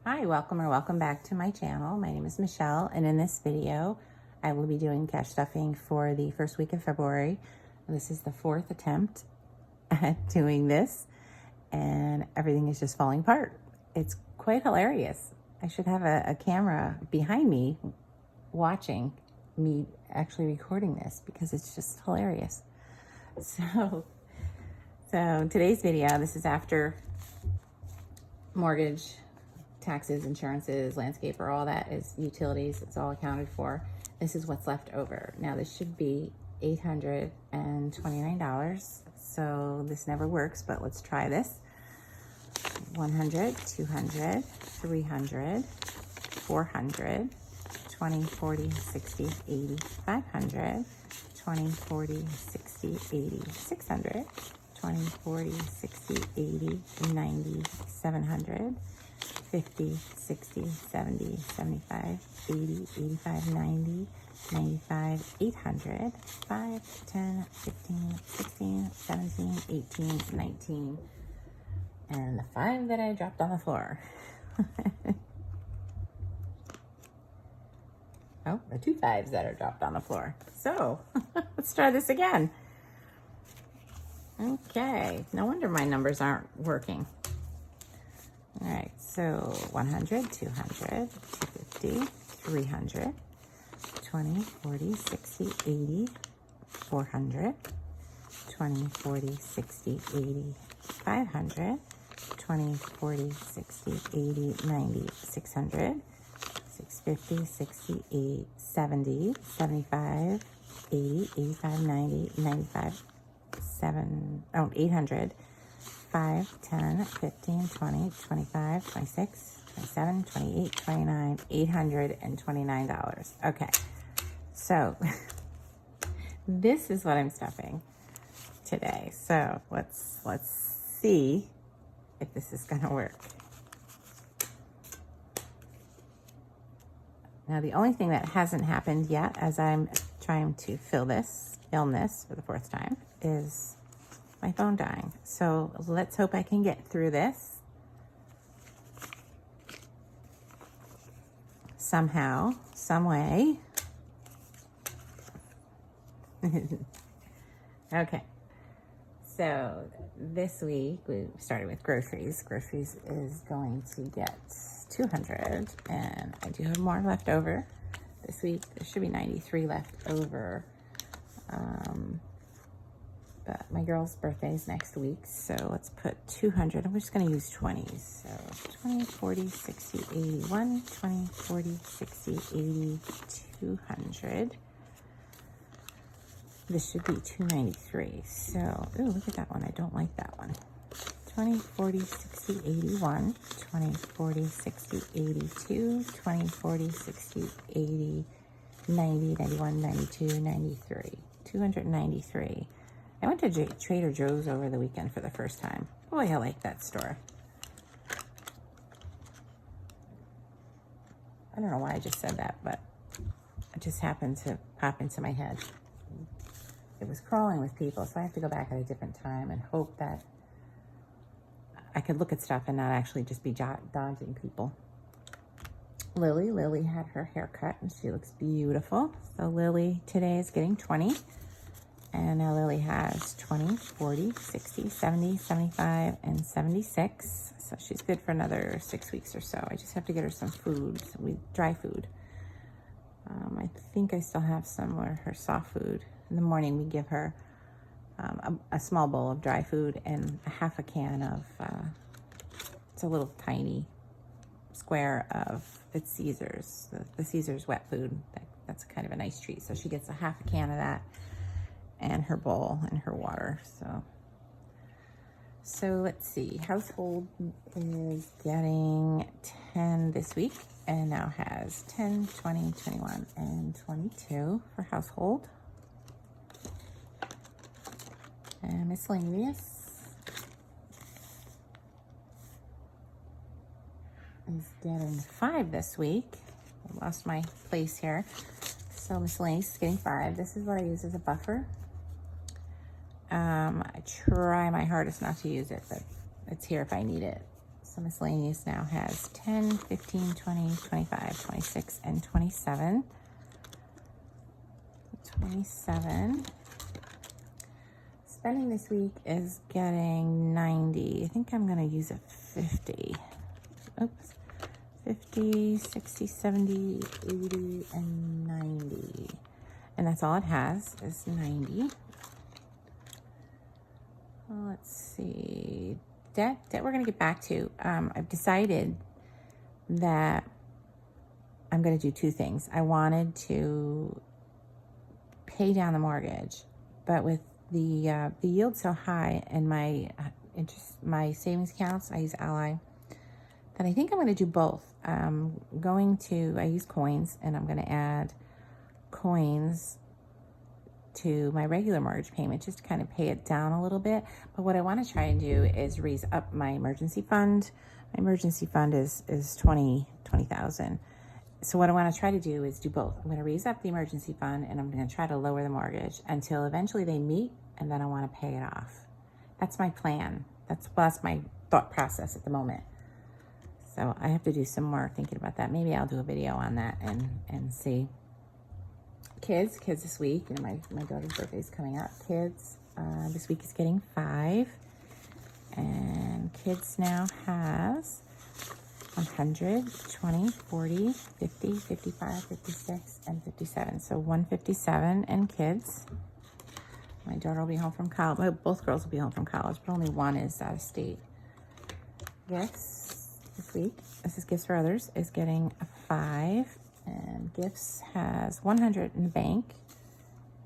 Hi, welcome back to my channel. My name is Michelle, and in this video, I will be doing cash stuffing for the first week of February. This is the fourth attempt at doing this, and everything is just falling apart. It's quite hilarious. I should have a camera behind me watching me actually recording this because it's just hilarious. So today's video, this is after mortgage, taxes, insurances, landscaper, all that is utilities. It's all accounted for. This is what's left over. Now this should be $829. So this never works, but let's try this. 100, 200, 300, 400, 20, 40, 60, 80, 500, 20, 40, 60, 80, 600, 20, 40, 60, 80, 90, 700, 50, 60, 70, 75, 80, 85, 90, 95, 800, 5, 10, 15, 16, 17, 18, 19, and the 5 that I dropped on the floor. Oh, the 2 5s that are dropped on the floor. So let's try this again. Okay, no wonder my numbers aren't working. All right, so 100, 200, 250, 300, 20, 40, 60, 80, 400, 20, 40, 60, 80, 500, 20, 40, 60, 80, 90, 600, 650, 60, 80, 70, 75, 80, 85, 90, 95, 800, 5, 10, 15, 20, 25, 26, 27, 28, 29, $829. Okay, so this is what I'm stuffing today. So let's see if this is gonna work. Now the only thing that hasn't happened yet as I'm trying to film this for the fourth time is my phone dying. So let's hope I can get through this somehow, some way. Okay, so this week we started with groceries. Groceries is going to get 200, and I do have more left over this week. There should be 93 left over. But my girl's birthday is next week, so let's put 200. I'm just going to use 20s. So 20, 40, 60, 81, 20, 40, 60, 80, 200. This should be 293. So, ooh, look at that one. I don't like that one. 20, 40, 60, 81, 20, 40, 60, 82, 20, 40, 60, 80, 90, 91, 92, 93. 293. I went to Trader Joe's over the weekend for the first time. Boy, I like that store. I don't know why I just said that, but it just happened to pop into my head. It was crawling with people, so I have to go back at a different time and hope that I could look at stuff and not actually just be dodging people. Lily had her hair cut, and she looks beautiful. So Lily today is getting 20. And now Lily has 20, 40, 60, 70, 75, and 76. So she's good for another 6 weeks or so. I just have to get her some food, dry food. I think I still have some of her soft food. In the morning, we give her a small bowl of dry food and a half a can of, it's a little tiny square of, it's Caesar's, the Caesar's wet food. That's kind of a nice treat. So she gets a half a can of that and her bowl and her water. So let's see, household is getting 10 this week and now has 10, 20, 21, and 22 for household. And miscellaneous is getting 5 this week. I lost my place here. So miscellaneous is getting 5. This is what I use as a buffer. I try my hardest not to use it, but it's here if I need it. So miscellaneous now has 10, 15, 20, 25, 26, and 27. 27. Spending this week is getting 90. I think I'm going to use a 50. Oops. 50, 60, 70, 80, and 90. And that's all it has is 90. Well, let's see. Debt we're going to get back to. I've decided that I'm going to do two things. I wanted to pay down the mortgage, but with the yield so high and my my savings accounts, I use Ally, that I think I'm going to do both. I use coins, and I'm going to add coins to my regular mortgage payment just to kind of pay it down a little bit. But what I want to try and do is raise up my emergency fund. My emergency fund is 20,000. So what I want to try to do is do both. I'm going to raise up the emergency fund, and I'm going to try to lower the mortgage until eventually they meet, and then I want to pay it off. That's my plan. That's my thought process at the moment. So I have to do some more thinking about that. Maybe I'll do a video on that and see. Kids this week, and my daughter's birthday is coming up. Kids this week is getting 5, and kids now has 100, 20, 40, 50, 55, 56, and 57. So 157 and kids. My daughter will be home from college. Well, both girls will be home from college, but only one is out of state. Gifts this week, this is Gifts for Others, is getting a 5. And Gifts has 100 in the bank,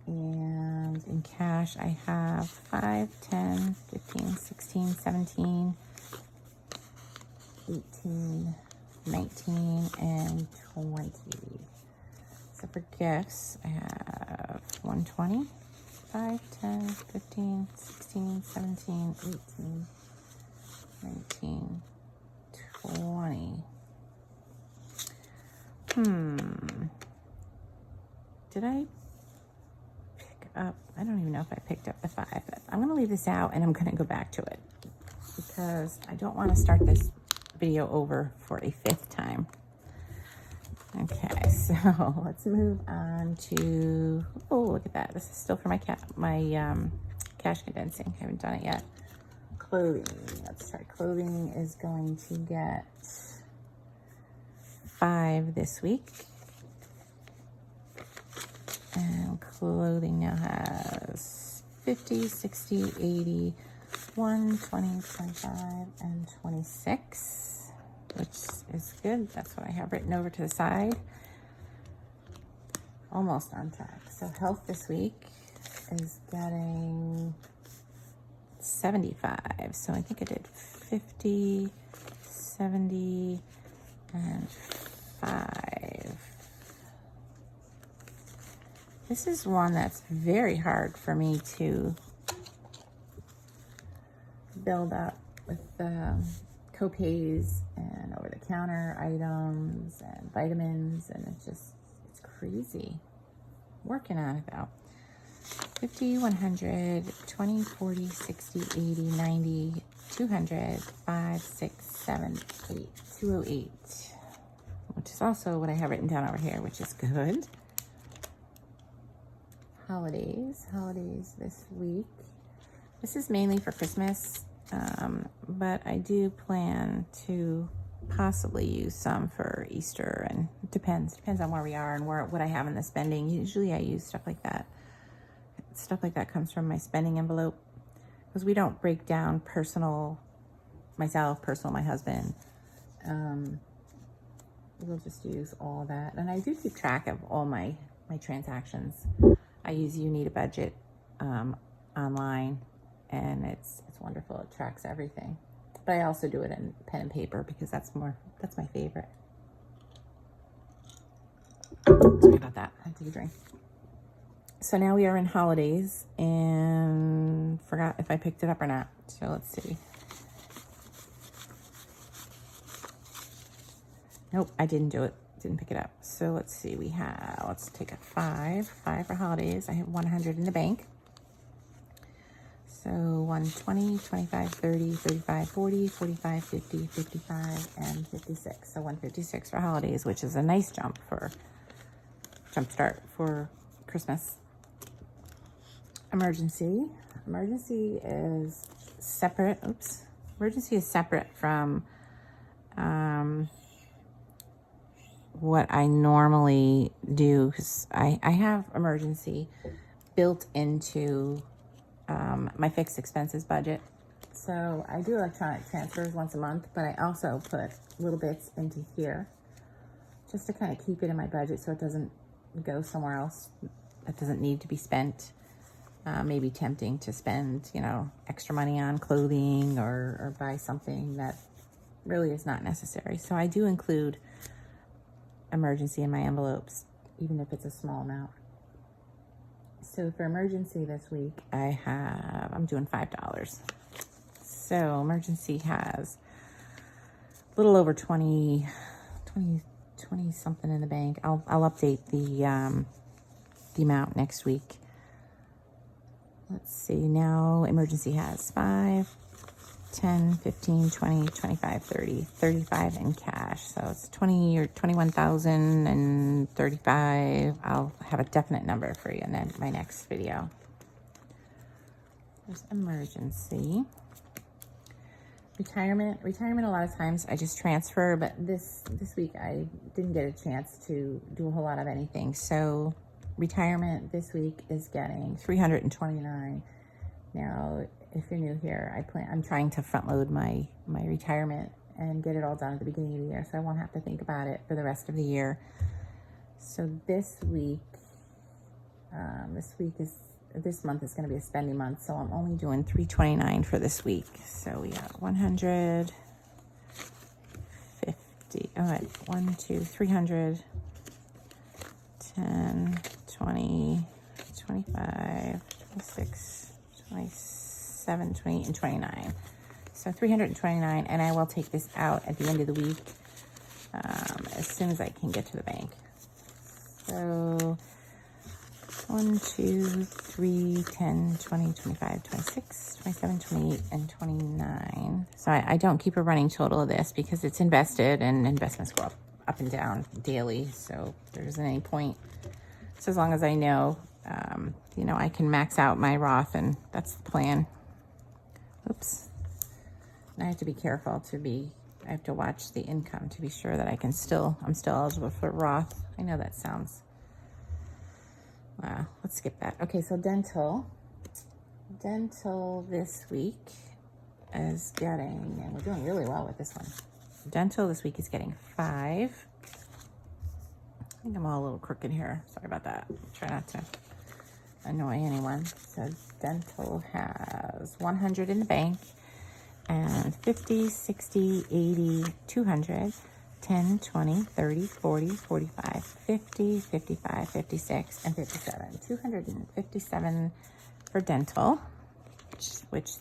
and in cash I have 5, 10, 15, 16, 17, 18, 19, and 20. So for Gifts, I have 120, 5, 10, 15, 16, 17, 18, 19, 20. Did I pick up? I don't even know if I picked up the 5, but I'm going to leave this out and I'm going to go back to it because I don't want to start this video over for a 5th time. Okay, so let's move on to, oh, look at that. This is still for my cash condensing. I haven't done it yet. Clothing. Let's try. Clothing is going to get 5 this week. And clothing now has 50, 60, 80, 1, 20, 25, and 26, which is good. That's what I have written over to the side. Almost on track. So health this week is getting 75. So I think I did 50, 70, and 5. This is one that's very hard for me to build up with co-pays and over-the-counter items and vitamins, and it's crazy. Working on it though. 50, 100, 20, 40, 60, 80, 90, 200, 5, 6, 7, 8, 208, which is also what I have written down over here, which is good. Holidays this week. This is mainly for Christmas, but I do plan to possibly use some for Easter, and it depends on where we are and what I have in the spending. Usually I use stuff like that. Stuff like that comes from my spending envelope, because we don't break down personal, my husband. We'll just use all that, and I do keep track of all my transactions. I use You Need a Budget online, and it's wonderful. It tracks everything. But I also do it in pen and paper because that's my favorite. Sorry about that. I had to take a drink. So now we are in holidays, and forgot if I picked it up or not. So let's see. Nope, I didn't do it. Didn't pick it up. So let's see. Let's take a 5 for holidays. I have 100 in the bank. So 120, 25, 30, 35, 40, 45, 50, 55, and 56. So 156 for holidays, which is a nice jump start for Christmas. Emergency. Emergency is separate. Oops. Emergency is separate from what I normally do, because I have emergency built into my fixed expenses budget. So I do electronic transfers once a month, but I also put little bits into here just to kind of keep it in my budget so it doesn't go somewhere else that doesn't need to be spent. Maybe tempting to spend, extra money on clothing or buy something that really is not necessary. So I do include emergency in my envelopes, even if it's a small amount. So for emergency this week, I'm doing $5. So emergency has a little over 20 something in the bank. I'll update the amount next week. Let's see, now emergency has 5, 10, 15, 20, 25, 30, 35 in cash. So it's 20 or 21,000 and 35. I'll have a definite number for you in my next video. There's emergency. Retirement, a lot of times I just transfer, but this week I didn't get a chance to do a whole lot of anything. So retirement this week is getting $329. Now, if you're new here, I'm trying to front load my retirement and get it all done at the beginning of the year, so I won't have to think about it for the rest of the year. So this month is going to be a spending month, so I'm only doing $329 for this week. So we got 150. All right, 300, 10, 20, 25, 26, 27, 28, and 29. So $329, and I will take this out at the end of the week as soon as I can get to the bank. So 1, 2, 3, 10, 20, 25, 26, 27, 28, and 29. So I don't keep a running total of this because it's invested, and investments go up and down daily. So there isn't any point. So as long as I know, I can max out my Roth, and that's the plan. Oops. And I have to be careful I have to watch the income to be sure that I'm still eligible for Roth. I know that sounds, wow, let's skip that. Okay, so dental this week is getting, and we're doing really well with this one. Dental this week is getting 5. I think I'm all a little crooked here. Sorry about that. Try not to annoy anyone. So dental has 100 in the bank, and 50, 60, 80, 200, 10, 20, 30, 40, 45, 50, 55, 56, and 57. 257 for dental, which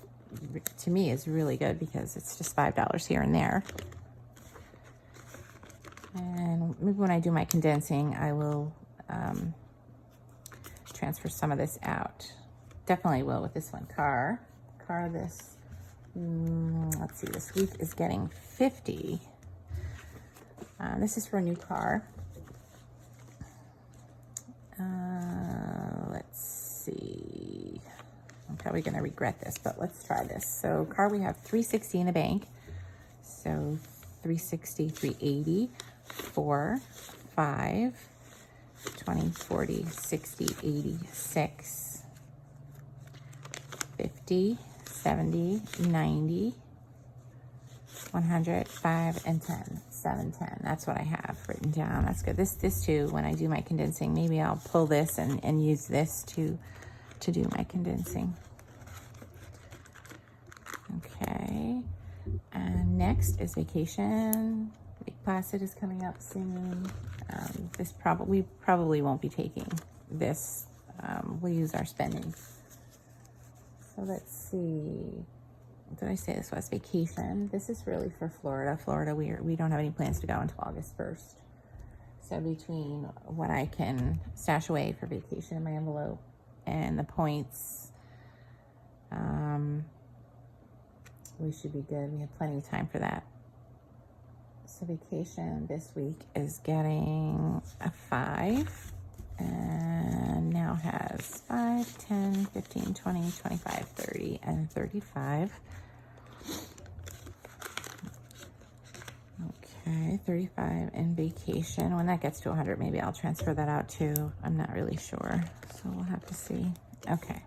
to me is really good because it's just $5 here and there. And maybe when I do my condensing, I will transfer some of this out. Definitely will with this one. Car this, let's see, this week is getting 50. This is for a new car. Let's see. I'm probably going to regret this, but let's try this. So car, we have 360 in the bank. So 360, 380, 4, 5, 20, 40, 60, 80, 6, 50, 70, 90, 100, 5, and 10. 7, 10. That's what I have written down. That's good. This too, when I do my condensing, maybe I'll pull this and use this to do my condensing. Okay. And next is vacation. Lake Placid is coming up soon. We probably won't be taking this. We'll use our spending. So let's see. Did I say this was vacation? This is really for Florida. We don't have any plans to go until August 1st. So between what I can stash away for vacation in my envelope and the points, we should be good. We have plenty of time for that. So vacation this week is getting a 5, and now has 5, 10, 15, 20, 25, 30, and 35. Okay, 35 in vacation. When that gets to 100, maybe I'll transfer that out too. I'm not really sure, so we'll have to see. Okay.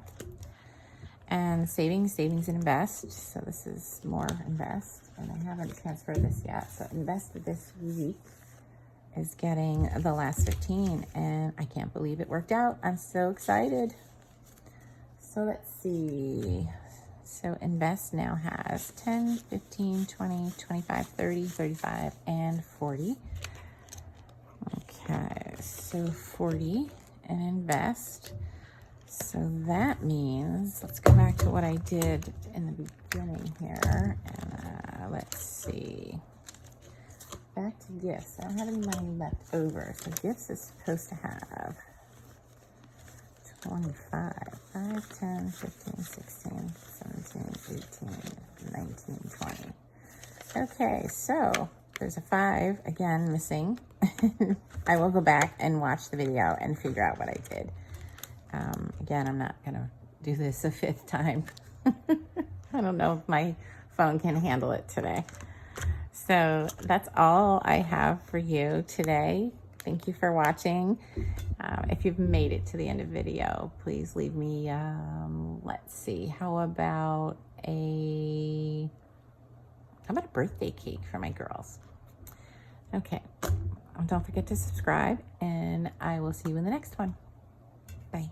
And savings and invest. So this is more invest, and I haven't transferred this yet. So invest this week is getting the last 15, and I can't believe it worked out. I'm so excited. So let's see. So invest now has 10, 15, 20, 25, 30, 35, and 40. Okay, so 40 and invest. So that means, let's go back to what I did in the beginning here. And let's see. Back to gifts. I don't have any money left over. So gifts is supposed to have 25, 5, 10, 15, 16, 17, 18, 19, 20. Okay, so there's a 5, again, missing. I will go back and watch the video and figure out what I did. Again, I'm not going to do this a 5th time. I don't know if my phone can handle it today. So that's all I have for you today. Thank you for watching. If you've made it to the end of the video, please leave me, let's see, how about a birthday cake for my girls? Okay. Don't forget to subscribe, and I will see you in the next one. Bye.